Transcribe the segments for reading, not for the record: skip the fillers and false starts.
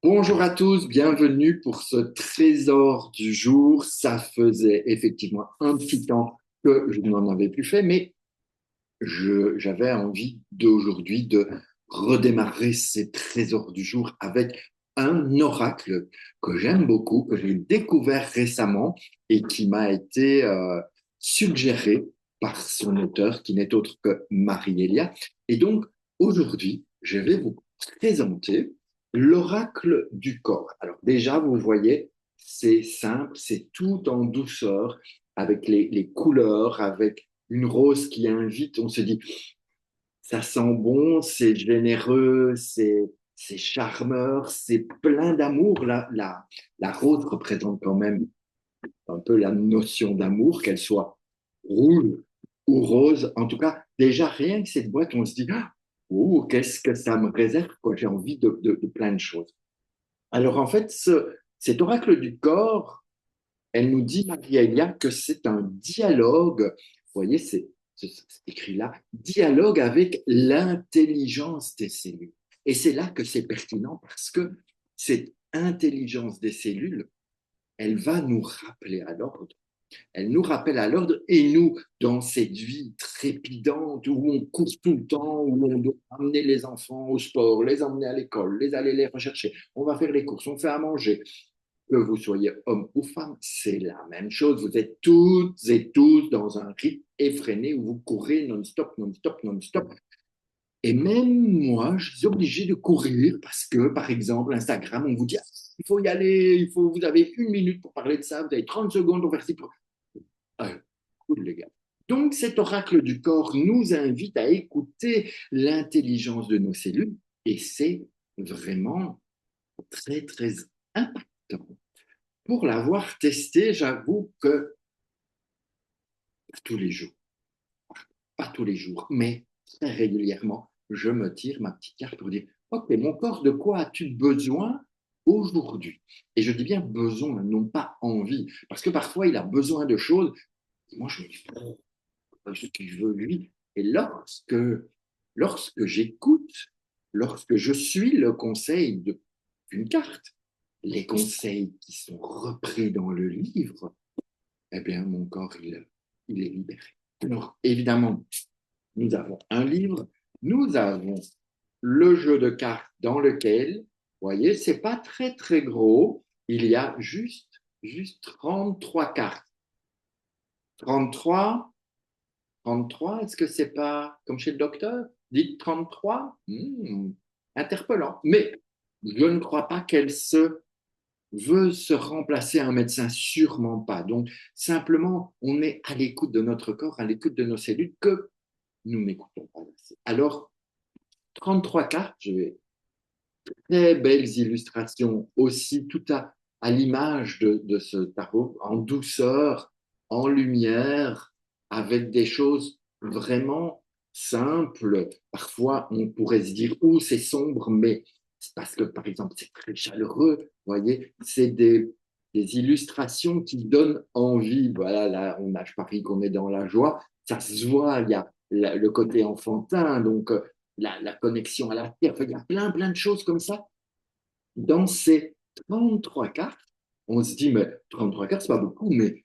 Bonjour à tous, bienvenue pour ce trésor du jour. Ça faisait effectivement un petit temps que je n'en avais plus fait, mais j'avais envie d'aujourd'hui de redémarrer ces trésors du jour avec un oracle que j'aime beaucoup, que j'ai découvert récemment et qui m'a été suggéré par son auteur, qui n'est autre que Marie-Elia. Et donc, aujourd'hui, je vais vous présenter l'oracle du corps. Alors déjà, vous voyez, c'est simple, c'est tout en douceur, avec les couleurs, avec une rose qui invite, on se dit, ça sent bon, c'est généreux, c'est charmeur, c'est plein d'amour. La rose représente quand même un peu la notion d'amour, qu'elle soit rouge ou rose. En tout cas, déjà, rien que cette boîte, on se dit, oh, qu'est-ce que ça me réserve, quoi. J'ai envie de plein de choses. Alors, en fait, cet oracle du corps, elle nous dit, Maria, que c'est un dialogue, vous voyez, c'est écrit là, dialogue avec l'intelligence des cellules. Et c'est là que c'est pertinent parce que cette intelligence des cellules, elle va nous rappeler à l'ordre. Elle nous rappelle à l'ordre et nous, dans cette vie trépidante où on court tout le temps, où on doit amener les enfants au sport, les emmener à l'école, les aller les rechercher, on va faire les courses, on fait à manger, que vous soyez homme ou femme, c'est la même chose. Vous êtes toutes et tous dans un rythme effréné où vous courez non-stop, non-stop, non-stop. Et même moi, je suis obligé de courir parce que, par exemple, Instagram, on vous dit, ah, il faut y aller, vous avez 1 minute pour parler de ça, vous avez 30 secondes pour faire ci. Ah, cool, les gars. Donc, cet oracle du corps nous invite à écouter l'intelligence de nos cellules et c'est vraiment très, très impactant. Pour l'avoir testé, j'avoue que pas tous les jours, pas tous les jours, mais très régulièrement, je me tire ma petite carte pour dire, ok, mon corps, de quoi as-tu besoin aujourd'hui? Et je dis bien besoin, non pas envie, parce que parfois il a besoin de choses, et moi je me dis, oh, ce qu'il veut lui. Et lorsque j'écoute, lorsque je suis le conseil d'une carte, les conseils qui sont repris dans le livre, eh bien, mon corps, il est libéré. Alors, évidemment, nous avons un livre, nous avons le jeu de cartes dans lequel, vous voyez, c'est pas très, très gros, il y a juste 33 cartes. 33, 33, est-ce que c'est pas comme chez le docteur? Dites 33? Interpellant. Mais je ne crois pas qu'elle veut se remplacer un médecin, sûrement pas. Donc, simplement, on est à l'écoute de notre corps, à l'écoute de nos cellules que nous n'écoutons pas assez. Alors, 33 cartes, je vais très belles illustrations aussi, tout à l'image de ce tarot, en douceur, en lumière, avec des choses vraiment simples. Parfois, on pourrait se dire, oh, c'est sombre, mais c'est parce que, par exemple, c'est très chaleureux. Vous voyez, c'est des illustrations qui donnent envie. Voilà, là, je parie qu'on est dans la joie. Ça se voit, il y a le côté enfantin, donc la connexion à la terre. Enfin, il y a plein, plein de choses comme ça. Dans ces 33 cartes, on se dit, mais 33 cartes, c'est pas beaucoup, mais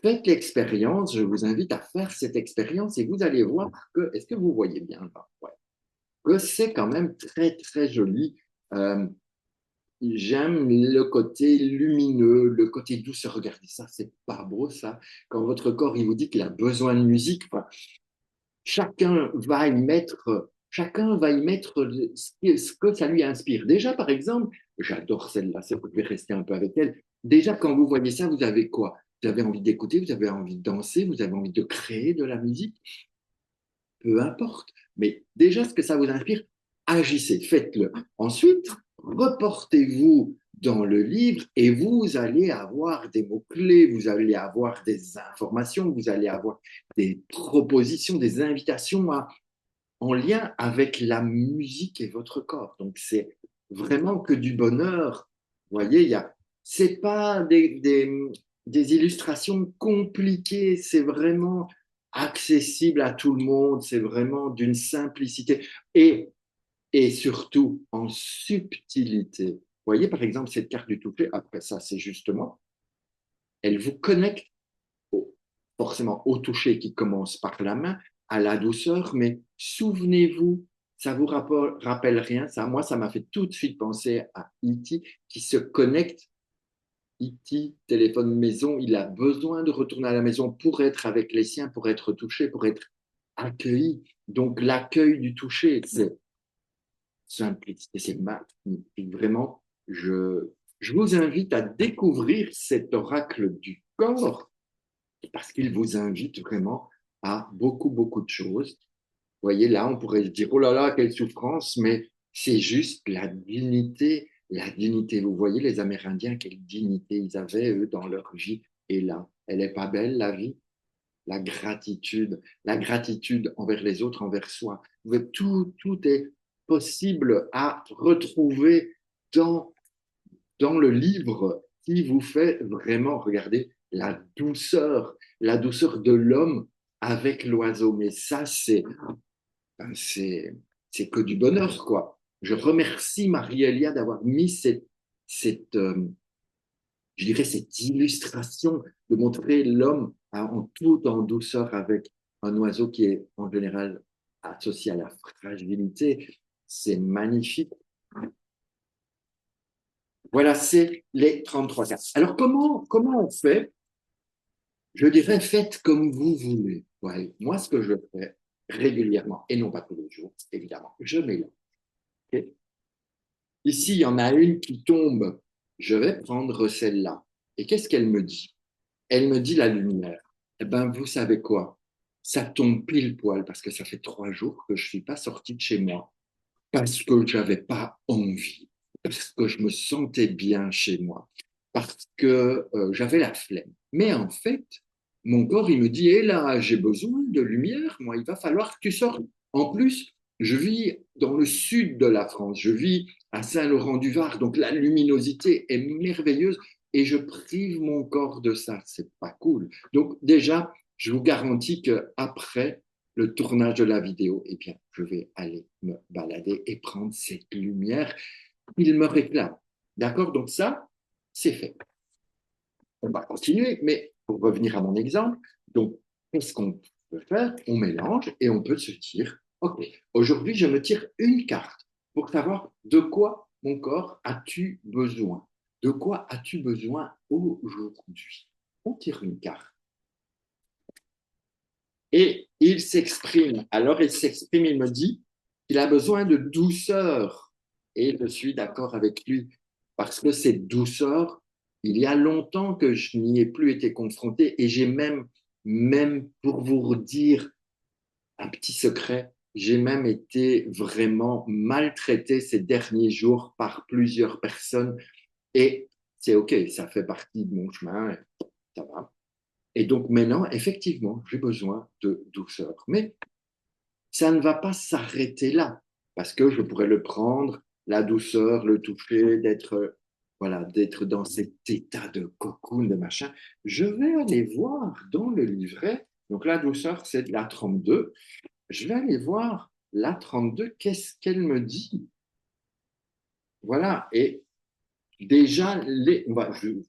faites l'expérience. Je vous invite à faire cette expérience et vous allez voir que, est-ce que vous voyez bien là? Ouais. Que c'est quand même très, très joli. Euh, J'aime le côté lumineux, le côté douce. Regardez ça, c'est pas beau ça. Quand votre corps il vous dit qu'il a besoin de musique, enfin, chacun va y mettre ce que ça lui inspire. Déjà, par exemple, j'adore celle-là, vous pouvez rester un peu avec elle. Déjà, quand vous voyez ça, vous avez quoi? Vous avez envie d'écouter, vous avez envie de danser, vous avez envie de créer de la musique, peu importe. Mais déjà, ce que ça vous inspire, agissez, faites-le. Ensuite, reportez-vous dans le livre et vous allez avoir des mots-clés, vous allez avoir des informations, vous allez avoir des propositions, des invitations en lien avec la musique et votre corps. Donc, c'est vraiment que du bonheur. Vous voyez, c'est pas des illustrations compliquées, c'est vraiment accessible à tout le monde, c'est vraiment d'une simplicité et, et surtout en subtilité. voyez, par exemple, cette carte du toucher, après ça, c'est justement, elle vous connecte forcément au toucher qui commence par la main, à la douceur, mais souvenez-vous, ça vous rappelle rien, ça, moi, ça m'a fait tout de suite penser à E.T. qui se connecte. E.T., téléphone maison, il a besoin de retourner à la maison pour être avec les siens, pour être touché, pour être accueilli. Donc, l'accueil du toucher, c'est simplicité, c'est magnifique. Vraiment, je vous invite à découvrir cet oracle du corps parce qu'il vous invite vraiment à beaucoup, beaucoup de choses. Vous voyez, là, on pourrait se dire, oh là là, quelle souffrance, mais c'est juste la dignité, la dignité. Vous voyez, les Amérindiens, quelle dignité ils avaient, eux, dans leur vie. Et là, elle n'est pas belle, la vie? La gratitude envers les autres, envers soi. Tout est possible à retrouver dans, dans le livre qui vous fait vraiment regarder la douceur de l'homme avec l'oiseau. Mais ça, c'est, c'est que du bonheur, quoi. Je remercie Marie-Elia d'avoir mis je dirais, cette illustration de montrer l'homme en tout en douceur avec un oiseau qui est en général associé à la fragilité. C'est magnifique. Voilà, c'est les 33 cartes. Alors, comment on fait? Je dirais, faites comme vous voulez. Ouais, moi, ce que je fais régulièrement, et non pas tous les jours, évidemment, je mélange. Okay. Ici, il y en a une qui tombe. Je vais prendre celle-là. Et qu'est-ce qu'elle me dit? Elle me dit la lumière. Eh ben, vous savez quoi? Ça tombe pile poil parce que ça fait 3 jours que je ne suis pas sorti de chez moi parce que je n'avais pas envie, parce que je me sentais bien chez moi, parce que j'avais la flemme. Mais en fait, mon corps, il me dit, hé là, j'ai besoin de lumière, moi, il va falloir que tu sortes. En plus, je vis dans le sud de la France, je vis à Saint-Laurent-du-Var, donc la luminosité est merveilleuse et je prive mon corps de ça. C'est pas cool. Donc déjà, je vous garantis qu'après le tournage de la vidéo, eh bien, je vais aller me balader et prendre cette lumière qu'il me réclame. D'accord? Donc ça, c'est fait. On va continuer, mais pour revenir à mon exemple, donc, qu'est-ce qu'on peut faire? On mélange et on peut se dire, OK, aujourd'hui, je me tire une carte pour savoir de quoi mon corps as-tu besoin? De quoi as-tu besoin aujourd'hui? On tire une carte. Et il s'exprime. Alors, il s'exprime, il me dit qu'il a besoin de douceur. Et je suis d'accord avec lui, parce que cette douceur, il y a longtemps que je n'y ai plus été confronté, et j'ai même pour vous dire un petit secret, j'ai même été vraiment maltraité ces derniers jours par plusieurs personnes, et c'est OK, ça fait partie de mon chemin, ça va. Et donc maintenant, effectivement, j'ai besoin de douceur. Mais ça ne va pas s'arrêter là, parce que je pourrais le prendre, la douceur, le toucher, d'être voilà, d'être dans cet état de cocoon, de machin. Je vais aller voir dans le livret, donc la douceur, c'est la 32. Je vais aller voir la 32, qu'est-ce qu'elle me dit? Voilà, et déjà, je ne vais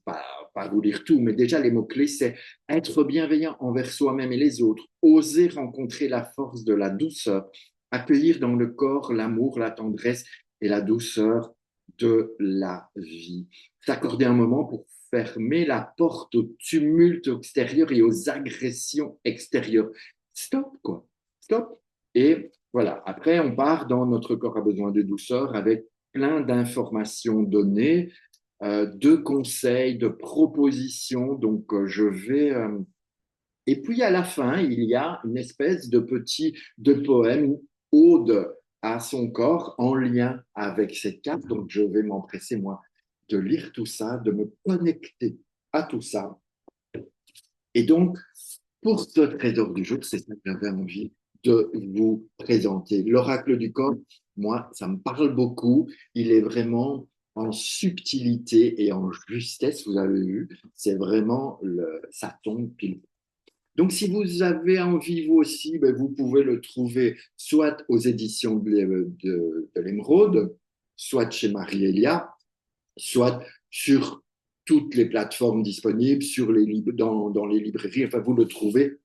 pas vous lire tout, mais déjà les mots-clés, c'est être bienveillant envers soi-même et les autres, oser rencontrer la force de la douceur, accueillir dans le corps l'amour, la tendresse et la douceur de la vie. S'accorder un moment pour fermer la porte au tumulte extérieur et aux agressions extérieures. Stop, quoi. Stop. Et voilà, après, on part dans notre corps a besoin de douceur avec plein d'informations données, de conseils, de propositions. Donc, je vais. Et puis, à la fin, il y a une espèce de poème, ode à son corps en lien avec cette carte. Donc, je vais m'empresser, moi, de lire tout ça, de me connecter à tout ça. Et donc, pour ce trésor du jour, c'est ça que j'avais envie de vous présenter. L'oracle du corps, moi, ça me parle beaucoup. Il est vraiment en subtilité et en justesse, vous avez vu. C'est vraiment, ça tombe pile. Donc, si vous avez envie, vous aussi, ben, vous pouvez le trouver soit aux éditions de l'Émeraude, soit chez Marie-Elia. soit sur toutes les plateformes disponibles, dans les librairies. Enfin, vous le trouvez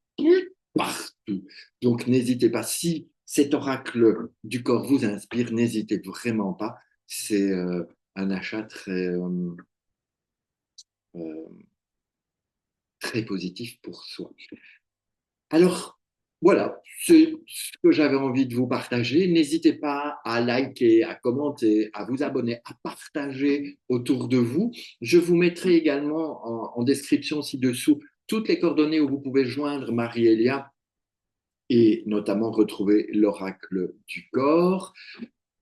partout. Donc, n'hésitez pas. Si cet oracle du corps vous inspire, n'hésitez vraiment pas. C'est un achat euh, très positif pour soi. Alors, voilà, c'est ce que j'avais envie de vous partager. N'hésitez pas à liker, à commenter, à vous abonner, à partager autour de vous. Je vous mettrai également en description ci-dessous toutes les coordonnées où vous pouvez joindre Marie-Elia et notamment retrouver l'oracle du corps.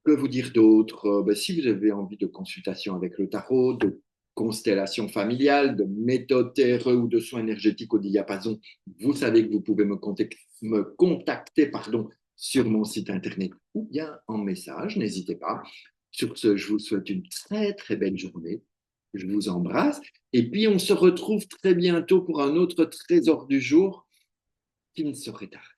Que vous dire d'autre? Ben, si vous avez envie de consultation avec le tarot, de constellation familiale, de méthode TRE ou de soins énergétiques au diapason, vous savez que vous pouvez me contacter sur mon site internet ou bien en message, n'hésitez pas. Sur ce, je vous souhaite une très très belle journée. Je vous embrasse. Et puis, on se retrouve très bientôt pour un autre trésor du jour qui ne serait tard.